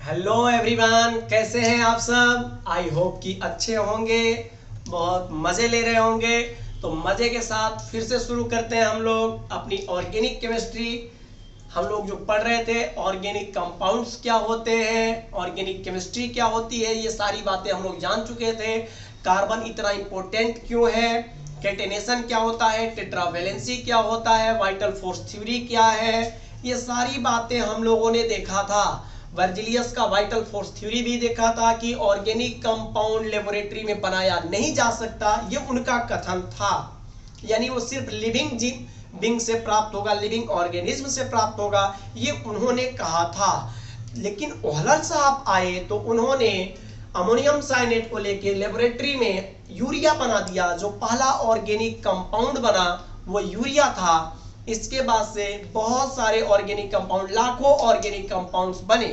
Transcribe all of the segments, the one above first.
Hello everyone, कैसे हैं आप सब। आई होप कि अच्छे होंगे, बहुत मज़े ले रहे होंगे। तो मज़े के साथ फिर से शुरू करते हैं हम लोग अपनी ऑर्गेनिक केमिस्ट्री। हम लोग जो पढ़ रहे थे ऑर्गेनिक कंपाउंड्स क्या होते हैं, ऑर्गेनिक केमिस्ट्री क्या होती है, ये सारी बातें हम लोग जान चुके थे। कार्बन इतना इंपॉर्टेंट क्यों है, कैटेनेशन क्या होता है, टेट्रावेलेंसी क्या होता है, वाइटल फोर्स थ्योरी क्या है, ये सारी बातें हम लोगों ने देखा था। वर्जिलियस का वाइटल फोर्स थ्योरी भी देखा था कि ऑर्गेनिक कंपाउंड लेबोरेटरी में बनाया नहीं जा सकता, ये उनका कथन था। यानी वो सिर्फ लिविंग बीइंग से प्राप्त होगा, लिविंग ऑर्गेनिज्म से प्राप्त होगा, ये उन्होंने कहा था। लेकिन ओहलर साहब आए तो उन्होंने अमोनियम साइनेट को लेके लेबोरेटरी में यूरिया बना दिया। जो पहला ऑर्गेनिक कंपाउंड बना वो यूरिया था। इसके बाद से बहुत सारे ऑर्गेनिक कंपाउंड, लाखों ऑर्गेनिक कंपाउंड्स बने।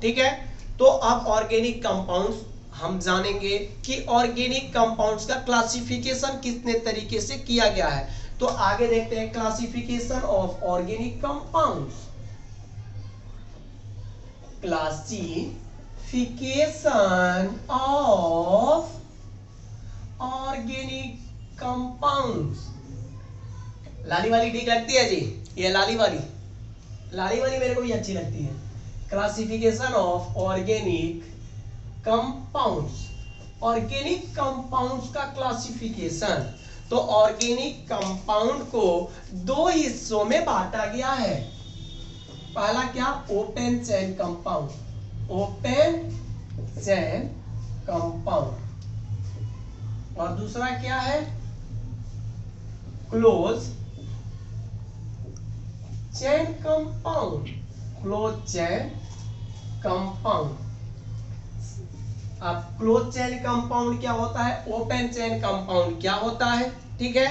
ठीक है, तो अब ऑर्गेनिक कंपाउंड्स हम जानेंगे कि ऑर्गेनिक कंपाउंड्स का क्लासिफिकेशन कितने तरीके से किया गया है। तो आगे देखते हैं classification of organic compounds. Classification of organic compounds. लाली वाली ठीक लगती है जी, ये लाली वाली मेरे को भी अच्छी लगती है। Classification of organic compounds, organic compounds का क्लासिफिकेशन। तो ऑर्गेनिक कंपाउंड को दो हिस्सों में बांटा गया है। पहला क्या, open chain compound, open chain compound, और दूसरा क्या है, close chain compound, close chain compound. अब क्लोज चेन कंपाउंड क्या होता है, ओपन चेन कंपाउंड क्या होता है। ठीक है,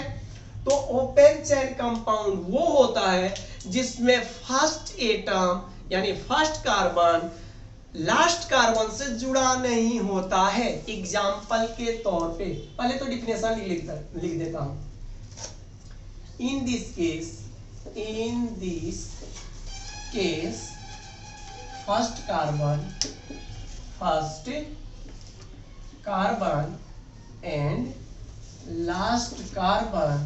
तो ओपन चेन कंपाउंड वो होता है जिसमें फर्स्ट एटम यानी फर्स्ट कार्बन लास्ट कार्बन से जुड़ा नहीं होता है। एग्जाम्पल के तौर पे पहले तो डिफिनेशन लिख देता हूं। In this case, first carbon and last carbon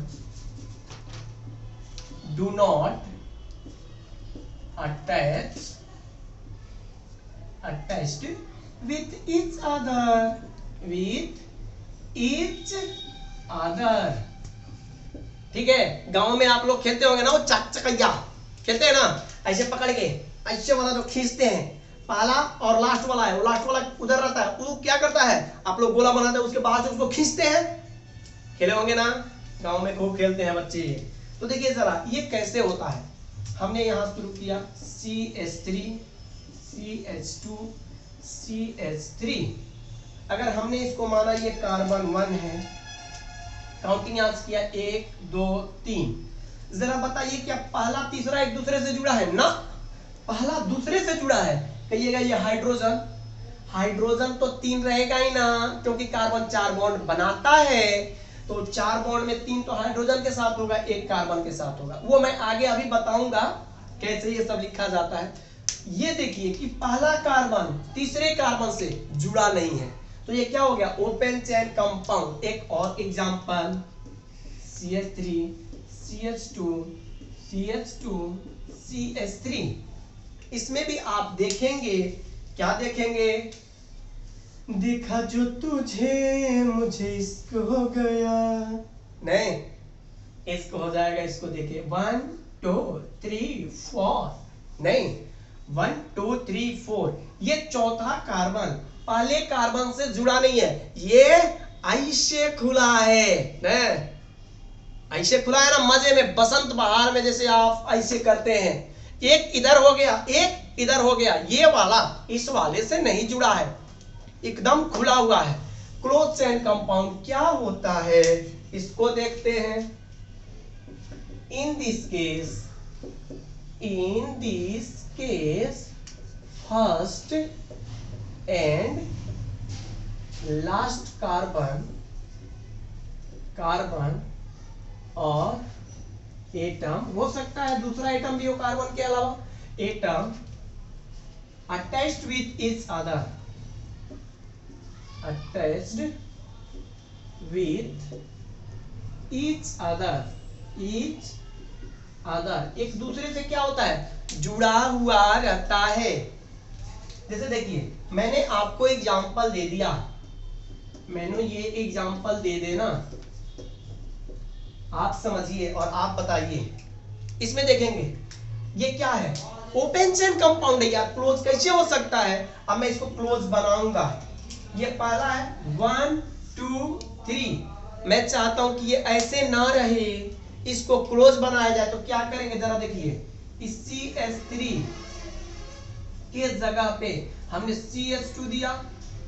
do not attached with each other। ठीक है, गांव में आप लोग खेलते होंगे ना, वो चकचकैया खेलते हैं ना, ऐसे पकड़ के ऐसे वाला जो खींचते हैं, पहला और लास्ट वाला है, वो लास्ट वाला उधर रहता है, वो क्या करता है, आप लोग गोला बनाते हैं, उसके बाद से उसको खींचते हैं। खेले होंगे ना, गांव में खूब खेलते हैं बच्चे। तो देखिए जरा ये कैसे होता है। हमने यहां शुरू किया CH3 CH2 CH3। अगर हमने इसको माना ये कार्बन 1 है, काउंटिंग यहां किया 1 2 3। जरा बताइए क्या पहला तीसरा एक दूसरे से जुड़ा है ना, पहला दूसरे से जुड़ा है। कहिएगा ये हाइड्रोजन तो 3 रहेगा ही ना, क्योंकि कार्बन 4 बॉन्ड बनाता है। तो 4 बॉन्ड में 3 तो हाइड्रोजन के साथ होगा, 1 कार्बन के साथ होगा। वो मैं आगे अभी बताऊंगा कैसे ये सब लिखा जाता है। ये देखिए कि पहला कार्बन तीसरे कार्बन से जुड़ा नहीं है, तो ये क्या हो गया, ओपन चेन कंपाउंड। एक और example CH3 CH2 CH2 CH3। इसमें भी आप देखेंगे, क्या देखेंगे, देखा जो तुझे मुझे इश्क हो गया, नहीं इश्क हो जाएगा, इसको देखिए 1 2 3 4, नहीं 1 2 3 4। ये चौथा कार्बन पहले कार्बन से जुड़ा नहीं है, ये ऐसे खुला है ना, ऐसे खुला है ना, मजे में बसंत बहार में जैसे आप ऐसे करते हैं। एक इधर हो गया, एक इधर हो गया, ये वाला इस वाले से नहीं जुड़ा है, एकदम खुला हुआ है। क्लोज चेन कंपाउंड क्या होता है, इसको देखते हैं। In this case first and last carbon और एटम, हो सकता है दूसरा एटम भी हो कार्बन के अलावा, atom attached with each other, attached with each other, each other एक दूसरे से क्या होता है, जुड़ा हुआ रहता है। जैसे देखिए मैंने आपको एग्जांपल दे दिया, मैंने ये एग्जांपल दे देना, आप समझिए और आप बताइए। इसमें देखेंगे ये क्या है, ओपन चेन कंपाउंड है यार, क्लोज कैसे हो सकता है। अब मैं इसको क्लोज बनाऊंगा, ये पहला है 1 2 3, मैं चाहता हूं कि ये ऐसे ना रहे, इसको क्लोज बनाया जाए। तो क्या करेंगे जरा देखिए, इस CH3 के जगह पे हमने CH2 दिया,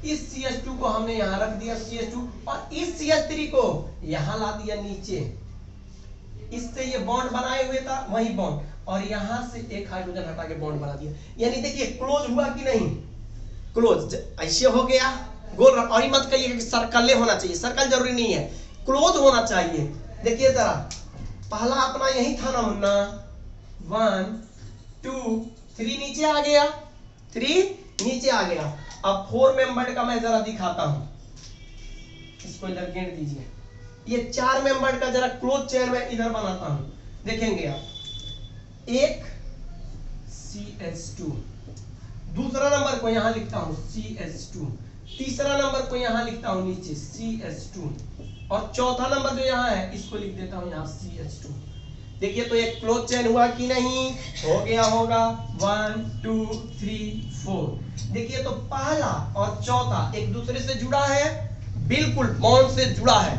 इस CH2 को हमने यहां रख दिया CH2, और इस CH3 को यहां ला दिया नीचे, इससे ये बॉन्ड बनाए हुए था वही बॉन्ड, और यहां से एक हाइड्रोजन हटा के बॉन्ड बना दिया। यानी देखिए क्लोज हुआ कि नहीं, क्लोज ऐसे हो गया गोल। और मत कहिए कि सर्कल होना चाहिए, सर्कल जरूरी नहीं है, क्लोज होना चाहिए। देखिए जरा पहला अपना यही था ना मुन्ना, 1 2 3 नीचे आ गया, 3 नीचे आ गया। अब 4 मेंबर्ड का मैं जरा दिखाता हूं, इसको इधर गिन दीजिए। ये 4 मेंबर्ड का जरा क्लोज चेन में इधर बनाता हूं, देखेंगे आप, एक CH2, दूसरा नंबर को यहां लिखता हूं CH2, तीसरा नंबर को यहां लिखता हूं नीचे CH2, और चौथा नंबर जो यहां है इसको लिख देता हूं यहां CH2। देखिए तो एक क्लोज चेन हुआ कि नहीं, हो गया होगा 1 2 3 4। देखिए तो पहला और चौथा एक दूसरे से जुड़ा है, बिल्कुल बॉन्ड से जुड़ा है।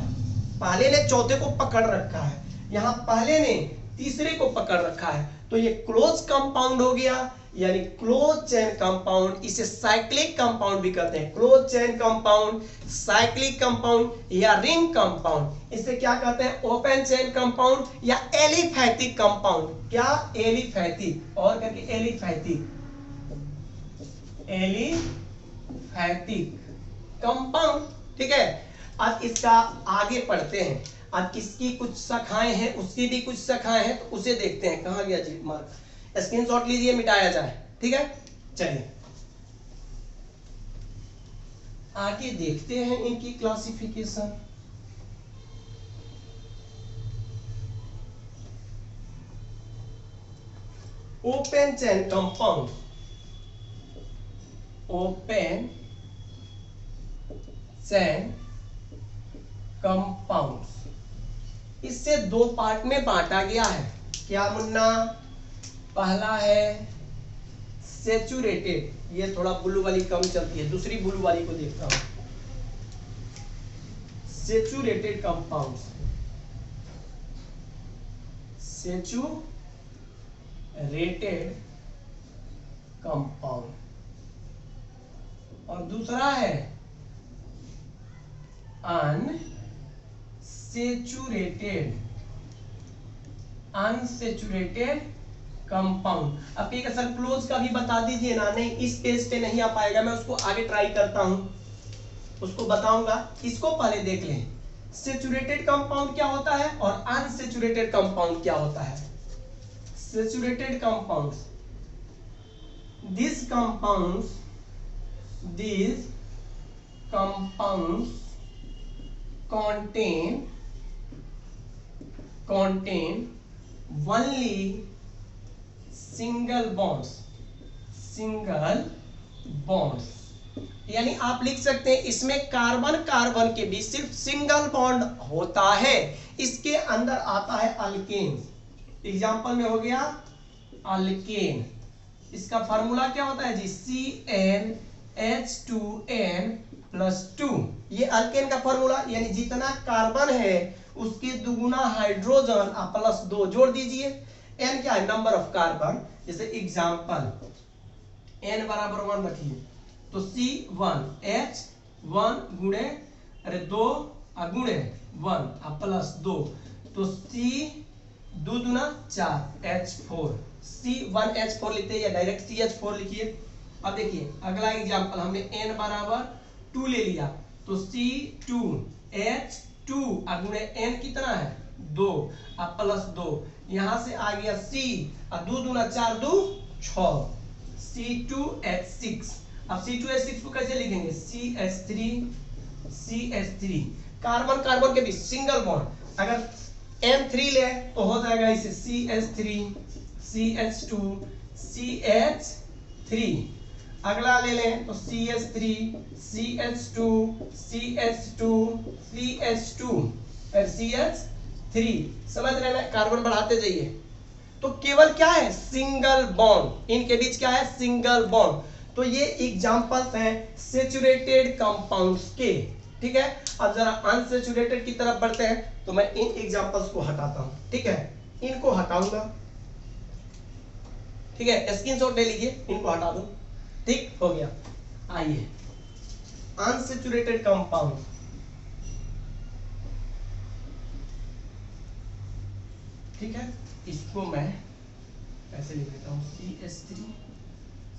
पहले ने चौथे को पकड़ रखा है, यहां पहले ने तीसरे को पकड़ रखा है, तो ये क्लोज कंपाउंड हो गया, यानी क्लोज चेन कंपाउंड। इसे साइक्लिक कंपाउंड भी कहते हैं, close chain compound, cyclic compound या रिंग कंपाउंड। इसे क्या कहते हैं, ओपन चेन कंपाउंड या एलिफैटिक कंपाउंड। क्या, एलिफैटिक, और करके एलिफैटिक, एलिफैटिक कंपाउंड। ठीक है, अब इसका आगे पढ़ते हैं। अब इसकी कुछ शाखाएं हैं, उसकी भी कुछ शाखाएं हैं, तो उसे देखते हैं। कहां गया जी मार्क, स्क्रीनशॉट लीजिए, मिटाया जाए। ठीक है, चलिए आगे देखते हैं इनकी classification. Open chain compound, open chain compound, इससे 2 पार्ट में बांटा गया है। क्या मुन्ना, पहला है सैचुरेटेड, ये थोड़ा ब्लू वाली कम चलती है, दूसरी ब्लू वाली को देखता हूं, सैचुरेटेड कंपाउंड, सैचुरेटेड कंपाउंड, और दूसरा है अनसैचुरेटेड कंपाउंड। अब एक सर क्लोज का भी बता दीजिए ना, नहीं इस पेज पे नहीं आ पाएगा, मैं उसको आगे ट्राई करता हूं, उसको बताऊंगा। इसको पहले देख लें, सैचुरेटेड कंपाउंड क्या होता है और अनसैचुरेटेड कंपाउंड क्या होता है। Saturated compound, this compounds contain only single bonds, यानी आप लिख सकते हैं इसमें कार्बन कार्बन के बीच सिर्फ सिंगल बॉन्ड होता है। इसके अंदर आता है अल्केन, एग्जांपल में हो गया अल्केन। इसका फार्मूला क्या होता है जी, CnH2n+2। ये अल्केन का फार्मूला, यानी जितना कार्बन है उसके दुगुना हाइड्रोजन +2 जोड़ दीजिए। n क्या है, नंबर ऑफ कार्बन। जैसे एग्जांपल n बराबर 1 रखिए, तो C1H1 गुणे 2 गुणे 1 +2, तो C 2 दूना 4 H4, C1H4 लिखते हैं या डायरेक्ट CH4 लिखिए। अब देखिए अगला एग्जांपल, हमने n बराबर 2 ले लिया, तो C2H2 गुणे n कितना है 2 +2, यहां से आ गया C, 2 दूना 4 2 6, C2H6। अब C2H6 को कैसे लिखेंगे? CH3 कार्बन कार्बन के बीच सिंगल बॉन्ड, अगर N3 ले तो हो जाएगा इसे CH3 CH2 CH3। अगला ले लें तो CH3 CH2 CH2 CH2 और CH3। समझ रहे हैं? कार्बन बढ़ाते जाइए। तो केवल क्या है? सिंगल बॉन्ड, इनके बीच क्या है? Single bond. तो ये एग्जांपल्स हैं सैचुरेटेड कंपाउंड्स के। ठीक है, अब जरा अनसैचुरेटेड की तरफ बढ़ते हैं, तो मैं इन एग्जांपल्स को हटाता हूं। ठीक है, इनको हटाऊंगा। ठीक है, स्क्रीनशॉट ले लीजिए, इनको हटा दो। ठीक हो गया। आइए अनसैचुरेटेड कंपाउंड, ठीक है, इसको मैं ऐसे लिख देता हूं CH3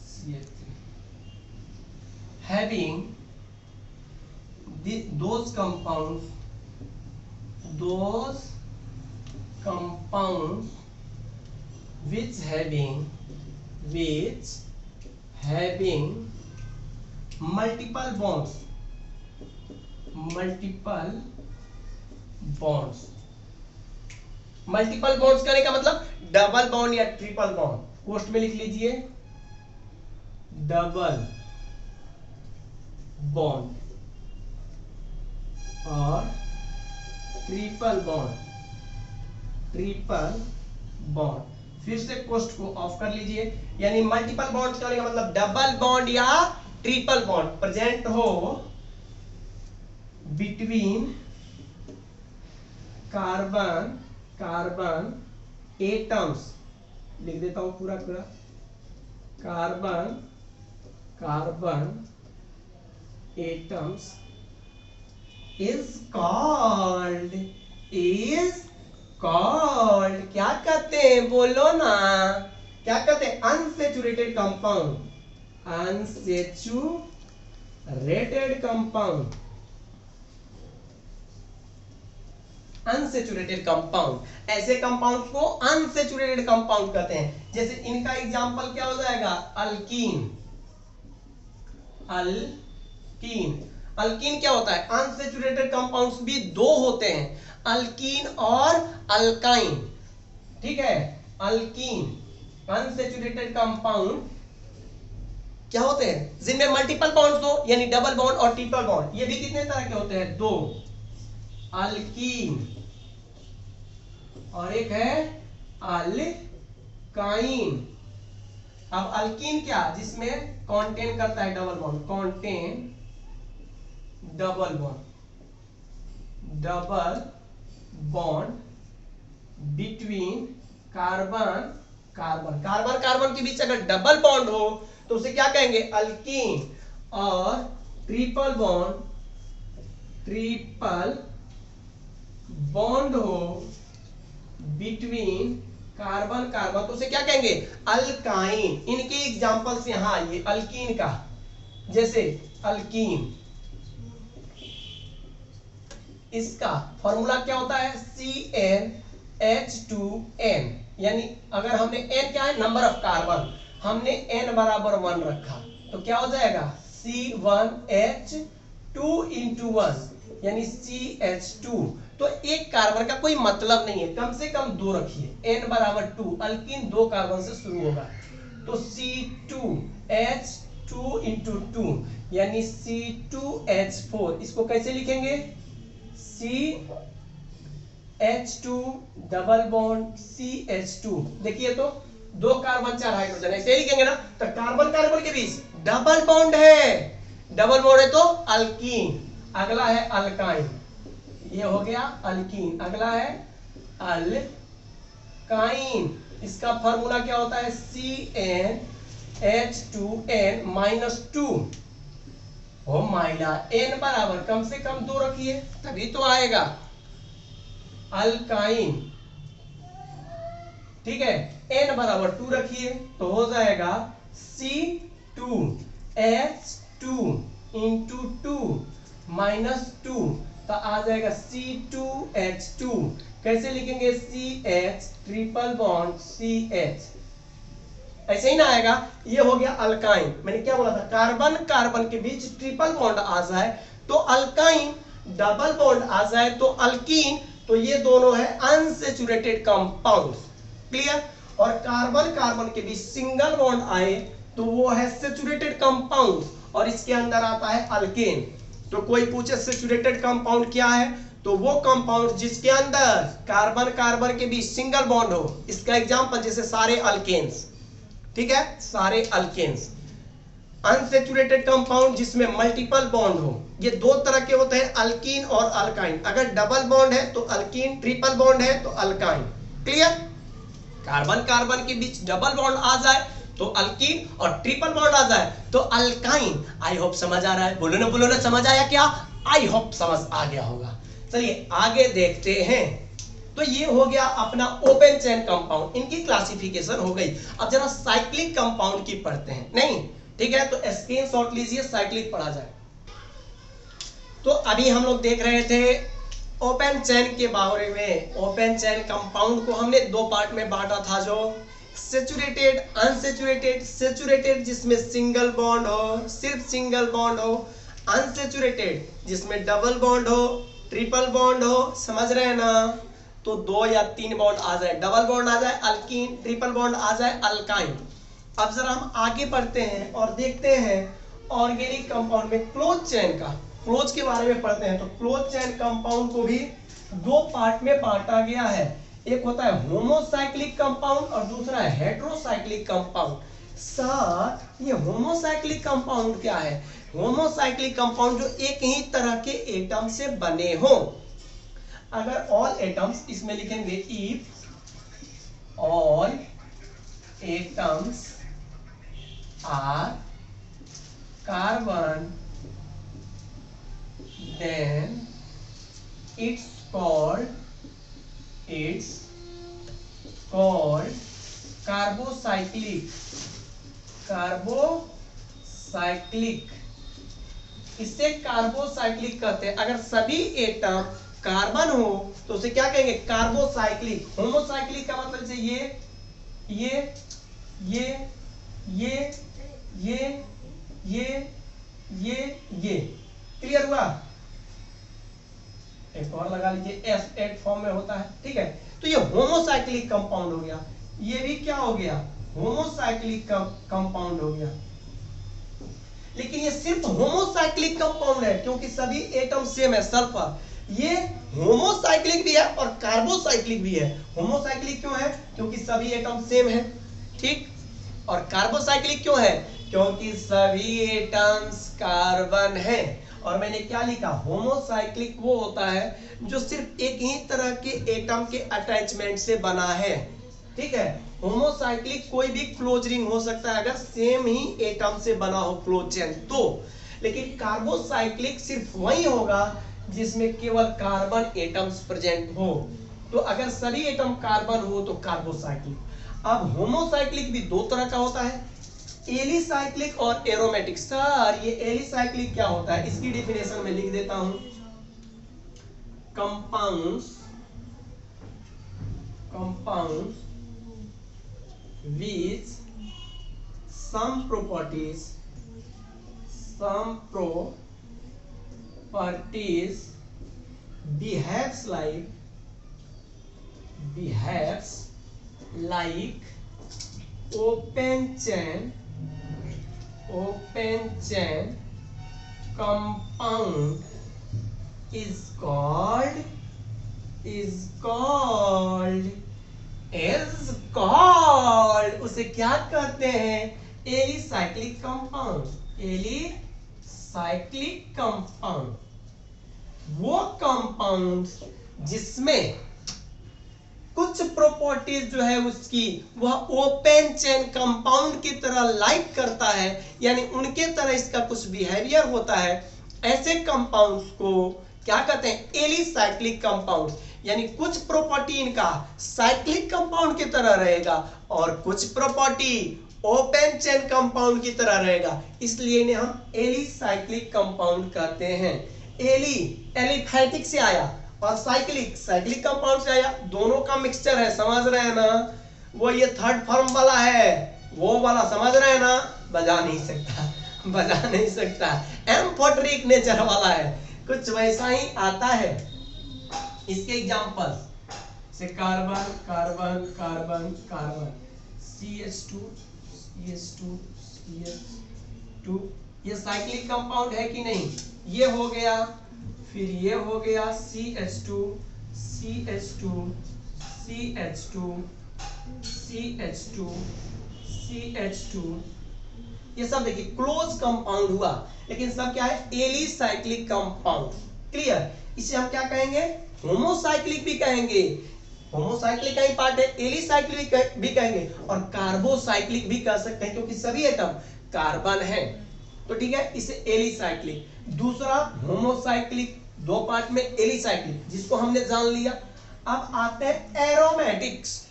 CH3 having those compounds which having multiple bonds करने का मतलब डबल बॉन्ड या ट्रिपल बॉन्ड। पोस्ट में लिख लीजिए डबल बॉन्ड और ट्रिपल बॉन्ड। फिर से कोष्ट को ऑफ कर लीजिए, यानी मल्टीपल बॉन्ड्स करने का मतलब डबल बॉन्ड या ट्रिपल बॉन्ड प्रेजेंट हो बिटवीन कार्बन एटम्स। लिख देता हूं पूरा कार्बन एटम्स is called क्या कहते हैं? बोलो ना, क्या कहते हैं? Unsaturated compound. ऐसे कंपाउंड को अनसैचुरेटेड कंपाउंड कहते हैं। जैसे इनका एग्जांपल क्या हो जाएगा? अल्कीन क्या होता है? अनसैचुरेटेड कंपाउंड्स भी दो होते हैं, अल्कीन और अल्काइन। ठीक है, अल्कीन अनसैचुरेटेड कंपाउंड क्या होते हैं? जिनमें मल्टीपल बॉन्ड्स हो, यानी डबल बॉन्ड और ट्रिपल बॉन्ड। ये भी कितने तरह के होते हैं? दो, अल्कीन और एक है अल्काइन। अब अल्कीन क्या? जिसमें कॉन्टेन करता है double bond, double bond between carbon के बीच अगर डबल बॉन्ड हो तो उसे क्या कहेंगे? अल्कीन। और ट्रिपल बॉन्ड हो बिटवीन कार्बन तो उसे क्या कहेंगे? अल्काइन। इनके एग्जांपल्स यहां आइए अल्कीन का। जैसे अल्कीन, इसका फॉर्मूला क्या होता है? CnH2n। यानी अगर हमने n क्या है? नंबर ऑफ कार्बन, हमने n बराबर 1 रखा तो क्या हो जाएगा? C1H2 into 1 यानी CH2। तो एक कार्बन का कोई मतलब नहीं है, कम से कम दो रखिए। n बराबर 2, अल्कीन 2 कार्बन से शुरू होगा तो C2H2 into 2 यानी C2H4। इसको कैसे लिखेंगे? CH2 double bond CH2। देखिए तो 2 कार्बन 4 हाइड्रोजन, ऐसे ही लिखेंगे ना। तो कार्बन के बीच डबल बॉन्ड है, तो अल्कीन। अगला है अल्काइन, ये हो गया अल्कीन। अगला है अल्काइन, इसका फॉर्मूला क्या होता है? CnH2n-2। ओ माइला, n बराबर कम से कम 2 रखिए तभी तो आएगा अल्काइन। ठीक है, n बराबर 2 रखिए तो हो जाएगा C2H2 into 2 minus 2, तो आ जाएगा C2H2। कैसे लिखेंगे? CH ट्रिपल बॉन्ड CH ऐसे ही ना आएगा। ये हो गया अल्काइन, मैंने क्या बोला था, कार्बन कार्बन के बीच ट्रिपल बॉन्ड आ जाए तो अल्काइन, डबल बॉन्ड आ जाए तो अल्कीन, तो ये दोनों है अनसैचुरेटेड कंपाउंड्स। क्लियर। और कार्बन कार्बन के बीच सिंगल बॉन्ड आए तो वो है सैचुरेटेड कंपाउंड, और इसके अंदर आता है अल्केन। तो कोई पूछे सैचुरेटेड कंपाउंड क्या है, तो वो कंपाउंड जिसके अंदर कार्बन कार्बन के बीच सिंगल बॉन्ड हो। इसका एग्जांपल जैसे सारे अल्केन्स, ठीक है, सारे अल्केन्स। अनसैचुरेटेड कंपाउंड जिसमें मल्टीपल बॉन्ड हो, ये दो तरह के होते हैं, अल्कीन और अल्काइन। अगर डबल बॉन्ड है तो अल्कीन, ट्रिपल बॉन्ड है तो अल्काइन। क्लियर। कार्बन कार्बन के बीच डबल बॉन्ड आ जाए तो अल्कीन, और ट्रिपल बॉन्ड आ जाए तो अल्काइन। आई होप समझ आ रहा है, बोलो ना समझ आया क्या? आई होप समझ आ गया होगा। चलिए आगे देखते हैं। तो ये हो गया अपना ओपन चेन कंपाउंड, इनकी क्लासिफिकेशन हो गई। अब जरा साइक्लिक कंपाउंड की पढ़ते हैं, नहीं ठीक है, तो स्क्रीनशॉट लीजिए, साइक्लिक पढ़ा जाए। तो अभी हम लोग देख रहे थे ओपन चेन के बारे में। ओपन चेन कंपाउंड को हमने दो पार्ट में बांटा था, जो सैचुरेटेड, अनसैचुरेटेड। सैचुरेटेड जिसमें सिंगल बॉन्ड हो, सिर्फ सिंगल बॉन्ड हो। अनसैचुरेटेड जिसमें डबल बॉन्ड हो, ट्रिपल बॉन्ड हो, समझ रहे हैं ना, तो 2 या 3 बॉन्ड आ जाए, डबल बॉन्ड आ जाए अल्कीन, ट्रिपल बॉन्ड आ जाए अल्काइन। अब जरा हम आगे बढ़ते हैं और देखते हैं ऑर्गेनिक कंपाउंड में क्लोज चेन का, क्लोज के बारे में पढ़ते हैं। तो क्लोज चेन कंपाउंड को भी दो पार्ट में बांटा गया है। एक होता है होमोसाइक्लिक कंपाउंड और दूसरा है हेटेरोसाइक्लिक कंपाउंड। सर ये होमोसाइक्लिक कंपाउंड क्या है? होमोसाइक्लिक कंपाउंड जो एक ही तरह के एटम से बने हो। अगर ऑल एटम्स, इसमें लिखेंगे if all atoms are carbon then it's called carbocyclic। इसे कार्बोसाइक्लिक कहते हैं। अगर सभी एटम कार्बन हो तो उसे क्या कहेंगे? कार्बोसाइक्लिक। होमोसाइक्लिक का मतलब जैसे ये क्लियर हुआ? एक और लगा लीजिए, S8 फॉर्म में होता है, ठीक है। तो ये होमोसाइक्लिक कंपाउंड हो गया। ये भी क्या हो गया? होमोसाइक्लिक कंपाउंड हो गया। लेकिन ये सिर्फ होमोसाइक्लिक कंपाउंड है क्योंकि सभी एटम सेम है, सल्फर। ये होमोसाइक्लिक भी है और कार्बोसाइक्लिक भी है। होमोसाइक्लिक क्यों है? क्योंकि सभी एटम सेम है, ठीक। और कार्बोसाइक्लिक क्यों है? क्योंकि सभी एटम्स कार्बन है। और मैंने क्या लिखा? होमोसाइक्लिक वो होता है जो सिर्फ एक ही तरह के एटम के अटैचमेंट से बना है, ठीक है। होमोसाइक्लिक कोई भी क्लोज रिंग हो सकता है अगर सेम ही एटम से बना हो क्लोज चेन तो। लेकिन कार्बोसाइक्लिक सिर्फ वही होगा जिसमें केवल कार्बन एटम्स प्रेजेंट हो। तो अगर सभी एटम कार्बन हो तो कार्बोसाइक्लिक। अब होमोसाइक्लिक भी दो तरह का होता है, एलिसाइक्लिक और एरोमेटिक। सर ये एलिसाइक्लिक क्या होता है? इसकी डेफिनेशन में लिख देता हूं, compounds with some properties behaves like open chain compound is called उसे क्या कहते हैं? Alicyclic compound. एलिसाइक्लिक कंपाउंड वो कंपाउंड जिसमें कुछ प्रॉपर्टीज जो है उसकी वह ओपन चेन कंपाउंड की तरह लाइक करता है, यानी उनके तरह इसका कुछ बिहेवियर होता है। ऐसे कंपाउंड्स को क्या कहते हैं? Alicyclic compound. यानी कुछ प्रॉपर्टी इनका साइक्लिक कंपाउंड की तरह रहेगा और कुछ प्रॉपर्टी ओपन चेन कंपाउंड की तरह रहेगा, इसलिए इन्हें हम एलिसाइक्लिक कंपाउंड कहते हैं। एलिफैटिक से आया और साइक्लिक कंपाउंड से आया, दोनों का मिक्सचर है, समझ रहे हैं ना। वो ये थर्ड फॉर्म वाला है, वो वाला समझ रहे हैं ना, बजा नहीं सकता, बजा नहीं सकता, एम्फोटेरिक नेचर वाला है, कुछ वैसा ही आता है। इसके एग्जांपल से carbon carbon carbon carbon, CH2 CH2 CH2, ये साइक्लिक कंपाउंड है कि नहीं? ये हो गया, फिर ये हो गया CH2 CH2 CH2 CH2 CH2, ये सब देखिए क्लोज कंपाउंड हुआ, लेकिन सब क्या है? Alicyclic compound. क्लियर? इसे हम क्या कहेंगे? होमोसाइक्लिक भी कहेंगे, होमोसाइक्लिक का ही पार्ट है, एलिसाइक्लिक भी कहेंगे और कार्बोसाइक्लिक भी कह सकते हैं, क्योंकि सभी एटम कार्बन है, तो ठीक है, इसे एलिसाइक्लिक। दूसरा होमोसाइक्लिक, दो पार्ट में एलिसाइक्लिक, जिसको हमने जान लिया। अब आते हैं एरोमेटिक्स।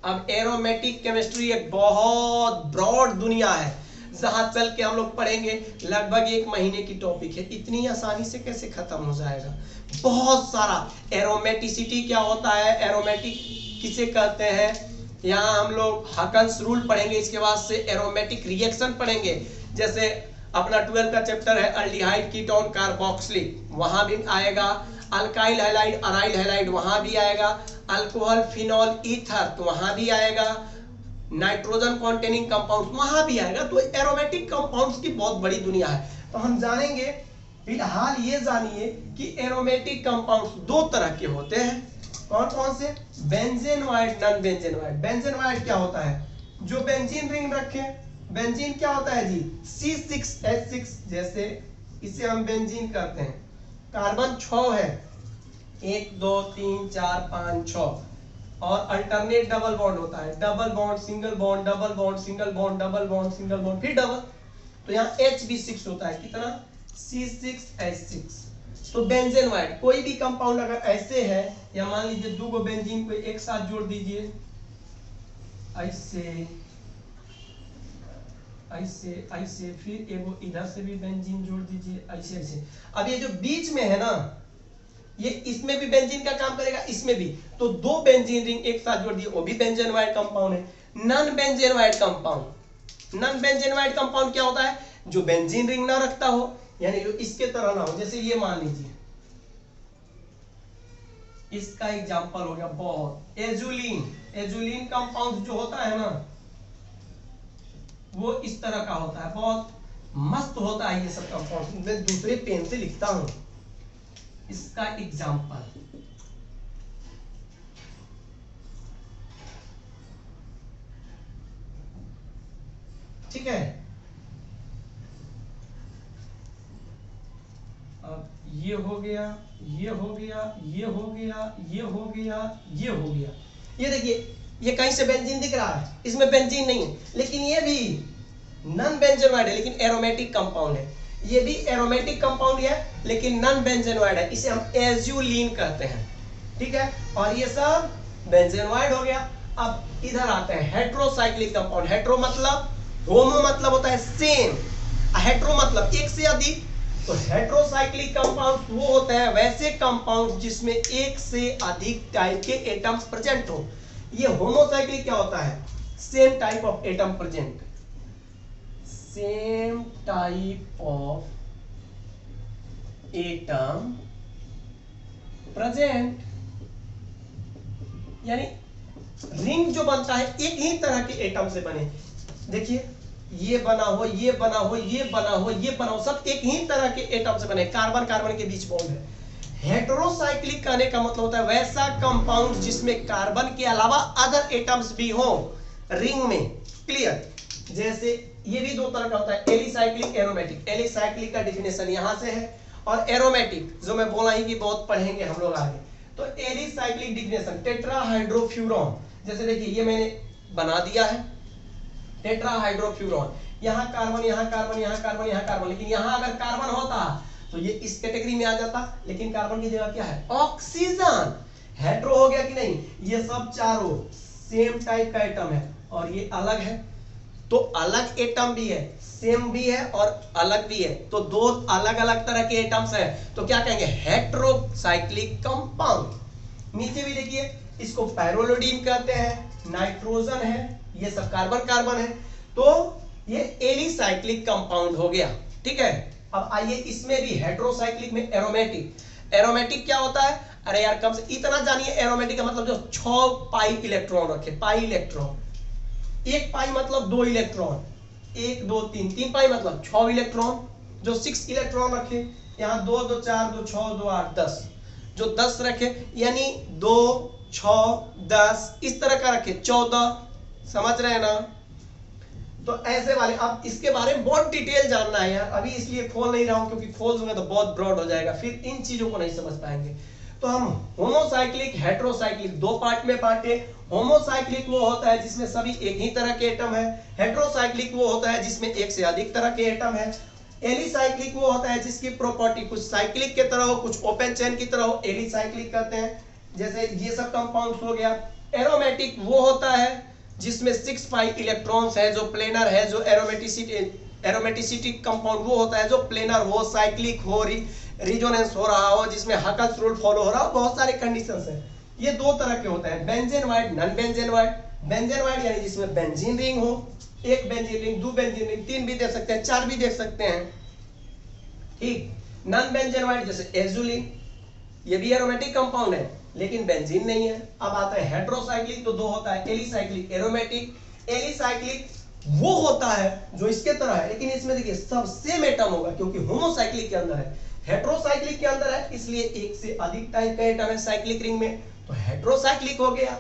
अब एरोमेटिक केमिस्ट्री एक बहुत ब्रॉड दुनिया है, जहां चल के हम लोग पढ़ेंगे, लगभग 1 महीने की टॉपिक है, इतनी आसानी से कैसे खत्म हो जाएगा? बहुत सारा। एरोमेटिसिटी क्या होता है, एरोमेटिक किसे कहते हैं, यहाँ हम लोग हकन्स रूल पढ़ेंगे, इसके बाद से एरोमेटिक रिएक्शन पढ़ेंगे, जैसे अपना 12 का चैप्टर है अल्डिहाइड कीटोन कार्बोक्सिलिक, वहां भी आएगा, अल्काइल हैलाइड अराइल हैलाइड वहां भी आएगा, अल्कोहल फिनॉल ईथर तो वहां भी आएगा, नाइट्रोजन कॉन्टेनिंग कंपाउंड्स वहां भी आएगा। तो एरोमेटिक कंपाउंड्स की बहुत बड़ी दुनिया है, तो हम जानेंगे। फिलहाल ये जानिए कि एरोमेटिक कंपाउंड्स 2 तरह के होते हैं। कौन कौन से? Benzenoid, non benzenoid. बेंजेनोइड क्या होता है? जो बेंजीन रिंग रखे। बेंजीन क्या होता है जी? C6H6, जैसे इसे हम बेंजीन कहते हैं। कार्बन 6 है, 1 2 3 4 5 6, और अल्टरनेट डबल बॉन्ड होता है, double bond single bond double bond single bond double bond single bond फिर डबल, तो यहाँ H भी 6 होता है, कितना? C6H6। तो बेंजेनोइड कोई भी कंपाउंड अगर ऐसे है, या मान लीजिए 2 बेंजीन को एक साथ जोड़ दीजिए, ऐसे ऐसे ऐसे, फिर एगो इधर से भी बेंजीन जोड़ दीजिए, ऐसे ऐसे। अब ये जो बीच में है ना, ये इसमें भी बेंजीन का काम करेगा, इसमें भी, तो 2 बेंजीन रिंग एक साथ जोड़ दिए, वो भी बेंजेनोइड कंपाउंड है। Non benzenoid compound, non benzenoid compound क्या होता है? जो बेंजीन रिंग ना रखता हो, यानी जो इसके तरह ना हो, जैसे ये मान लीजिए, इसका एग्जांपल हो गया बहुत एजुलिन। एजुलिन कंपाउंड जो होता है ना, वो इस तरह का होता है, बहुत मस्त होता है ये सब कंपाउंड। मैं दूसरे पेन से लिखता हूं इसका एग्जांपल, ठीक है। अब ये हो गया, ये हो गया, ये हो गया, ये हो गया, ये हो गया। ये देखिए, ये कहीं से बेंजीन दिख रहा है, इसमें बेंजीन नहीं है, लेकिन ये भी नॉन बेंजेनोइड है, लेकिन एरोमेटिक कंपाउंड है। ये भी एरोमेटिक कंपाउंड है, लेकिन नॉन बेंजेनोइड है, इसे हम एजुलिन कहते हैं, ठीक है। और ये सब बेंजेनोइड हो गया। अब इधर आते हैं हेट्रोसाइक्लिक कंपाउंड। हेट्रो मतलब, होमो मतलब होता है सेम, हेट्रो मतलब एक से अधिक। तो हेट्रोसाइक्लिक कंपाउंड वो होता है वैसे कंपाउंड जिसमें एक से अधिक टाइप के एटम्स प्रेजेंट हो। ये होमोसाइक्लिक क्या होता है? Same type of atom present, same type of atom present, यानी रिंग जो बनता है एक ही तरह के एटम से बने। देखिए, ये बना हो, ये बना हो, ये बना हो, ये बना हो, सब एक ही तरह के एटम से बने। कार्बन कार्बन के बीच बॉन्ड है। हेटेरोसाइक्लिक कहने का मतलब होता है वैसा कंपाउंड जिसमें कार्बन के अलावा अदर एटम्स भी हो रिंग में। क्लियर? जैसे ये भी 2 तरह का होता है, एलिसाइक्लिक, एरोमेटिक। एलिसाइक्लिक का डिफिनेशन यहां से है, और एरोमेटिक जो मैं बोला ही कि बहुत पढ़ेंगे हम लोग आगे। तो एलिसाइक्लिक डिफिनेशन, टेट्राहाइड्रोफ्यूरॉन। जैसे देखिए, ये मैंने बना दिया है टेट्राहाइड्रोफ्यूरॉन, यहाँ कार्बन, यहाँ कार्बन, यहाँ कार्बन, यहाँ कार्बन, लेकिन यहाँ अगर कार्बन होता तो ये इस कैटेगरी में आ जाता, लेकिन कार्बन की जगह क्या है? ऑक्सीजन। हेट्रो हो गया कि नहीं? ये सब चारों सेम टाइप का एटम है, और ये अलग है, तो अलग एटम भी है, सेम भी है और अलग भी है, तो 2 अलग अलग तरह के एटम्स हैं, तो क्या कहेंगे? Heterocyclic compound. नीचे भी देखिए, इसको पैरोलोडीन कहते हैं, नाइट्रोजन है, ये सब कार्बन कार्बन है। तो ये एलिसाइक्लिक कंपाउंड हो गया। ठीक है, अब आइए इसमें भी हेटेरोसाइक्लिक में एरोमेटिक। एरोमेटिक क्या होता है? अरे यार कम से इतना जानिए, एरोमेटिक का मतलब जो 6 पाई इलेक्ट्रॉन रखे, पाई इलेक्ट्रॉन। एक पाई मतलब 2 इलेक्ट्रॉन, 1 2 3, 3 पाई मतलब 6 इलेक्ट्रॉन, जो 6 इलेक्ट्रॉन रखे। यहाँ 2 2 4 2 6 2 8 10, जो 10 रखे, यानी 2 6 10 इस तरह का रखे 14। समझ रहे हैं ना? तो ऐसे वाले, अब इसके बारे में बहुत डिटेल जानना है यार, अभी इसलिए खोल नहीं रहा हूं, क्योंकि खोल दूंगा तो बहुत ब्रॉड हो जाएगा, फिर इन चीजों को नहीं समझ पाएंगे। तो हम होमोसाइक्लिक हेटेरोसाइक्लिक 2 पार्ट में बांटे। होमोसाइक्लिक वो होता है जिसमें सभी एक ही तरह के एटम है। हेटेरोसाइक्लिक वो होता है जिसमें एक से अधिक तरह के एटम है। एलिसाइक्लिक वो होता है जिसकी प्रॉपर्टी कुछ साइक्लिक के तरह हो, कुछ ओपन चेन की तरह हो, एलिसाइक्लिक कहते हैं। जैसे ये सब कंपाउंड्स हो गया। एरोमेटिक वो होता है जिसमें 6 पाई इलेक्ट्रॉन्स है, जो प्लेनर है, जो एरोमेटिसिटी कंपाउंड वो होता है जो प्लेनर हो, साइक्लिक हो, रिजोनेंस हो रहा हो, जिसमें हकल्स रूल फॉलो हो रहा हो, बहुत सारे कंडीशंस हैं। ये 2 तरह के होते हैं, benzene wide, non benzene wide. Benzene wide यानी जिसमें बेंजीन रिंग हो, एक बेंजीन रिंग, 2 बेंजीन रिंग, 3 भी दे सकते हैं, 4 भी दे सकते हैं। ठीक। नॉन बेंजीन वाइड जैसे एजुलिन, ये भी एरोमेटिक कंपाउंड है लेकिन बेंजीन नहीं है। अब आता है हेटेरोसाइक्लिक, तो 2 होता है, एलिसाइक्लिक, एरोमेटिक। एलिसाइक्लिक वो होता है जो इसके तरह है, लेकिन इसमें देखिए सब सेम एटम होगा, क्योंकि होमोसाइक्लिक के अंदर है, हेटेरोसाइक्लिक के अंदर है, इसलिए एक से अधिक टाइप का एटम है साइक्लिक रिंग में, तो हेटेरोसाइक्लिक हो गया।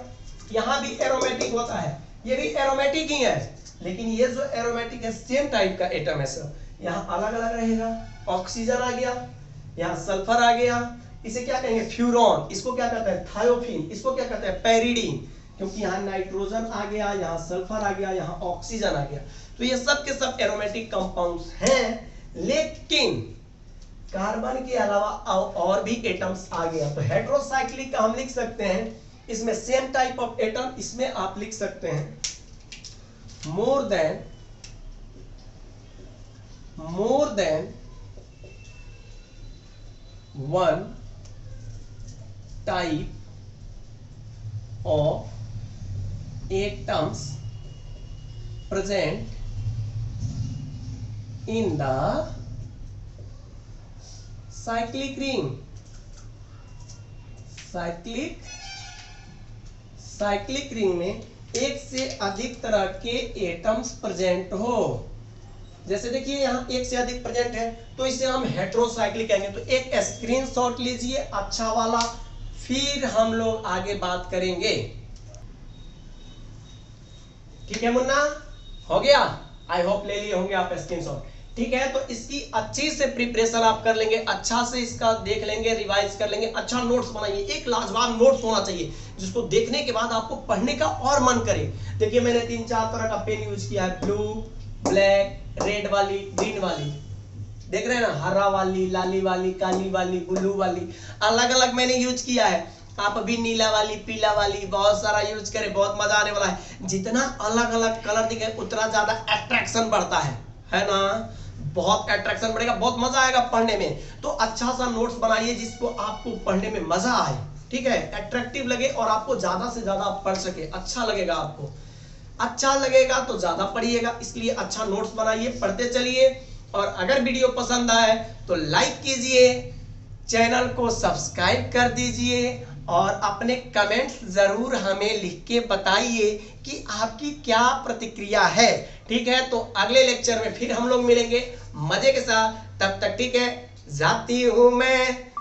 यहाँ भी एरोमेटिक होता है, ये भी एरोमेटिक ही है, लेकिन ये जो एरोमेटिक है सेम टाइप का एटम है सब, यहाँ अलग अलग रहेगा। ऑक्सीजन आ गया, यहाँ सल्फर आ गया, इसे क्या कहेंगे? फ्यूरॉन। इसको क्या कहते हैं? थायोफिन। इसको क्या कहते हैं? पैरिडीन, क्योंकि यहाँ नाइट्रोजन आ गया, यहाँ सल्फर आ गया, यहाँ ऑक्सीजन आ गया। तो ये सब के सब एरोमेटिक कंपाउंड्स हैं, लेकिन कार्बन के अलावा और भी एटम्स आ गया। तो हेटेरोसाइक्लिक का हम लिख सकते हैं, इसमें सेम टाइप ऑफ एटम, इसमें आप लिख सकते हैं more than 1 type of atoms present in the cyclic ring. Cyclic ring में एक से अधिक तरह के एटम्स प्रेजेंट हो। जैसे देखिए यहाँ एक से अधिक प्रेजेंट है, तो इसे हम हेटेरोसाइक्लिक कहेंगे। तो एक स्क्रीनशॉट लीजिए अच्छा वाला, फिर हम लोग आगे बात करेंगे। ठीक है मुन्ना, हो गया? आई होप ले लिए होंगे आप स्क्रीनशॉट। ठीक है, तो इसकी अच्छी से प्रिपरेशन आप कर लेंगे, अच्छा से इसका देख लेंगे, रिवाइज कर लेंगे, अच्छा नोट्स बनाइए। एक लाजवाब नोट्स होना चाहिए जिसको देखने के बाद आपको पढ़ने का और मन करे। देखिए मैंने 3-4 तरह का पेन यूज किया है, ब्लू, ब्लैक, रेड वाली, ग्रीन वाली, देख रहे हैं ना, हरा वाली, लाली वाली, काली वाली, ब्लू वाली, अलग अलग मैंने यूज किया है। आप अभी नीला वाली, पीला वाली, बहुत सारा यूज करें, बहुत मजा आने वाला है। जितना अलग अलग कलर दिखे उतना ज्यादा अट्रैक्शन बढ़ता है ना? बहुत अट्रैक्शन बढ़ेगा, बहुत मजा आएगा पढ़ने में। तो अच्छा सा नोट्स बनाइए जिसको आपको पढ़ने में मजा आए, ठीक है, अट्रैक्टिव लगे और आपको ज्यादा से ज्यादा पढ़ सके, अच्छा लगेगा आपको। अच्छा लगेगा तो ज्यादा पढ़िएगा, इसलिए अच्छा नोट्स बनाइए, पढ़ते चलिए। और अगर वीडियो पसंद आए तो लाइक कीजिए, चैनल को सब्सक्राइब कर दीजिए और अपने कमेंट्स जरूर हमें लिख के बताइए कि आपकी क्या प्रतिक्रिया है। ठीक है, तो अगले लेक्चर में फिर हम लोग मिलेंगे मजे के साथ। तब तक ठीक है, जाती हूं मैं।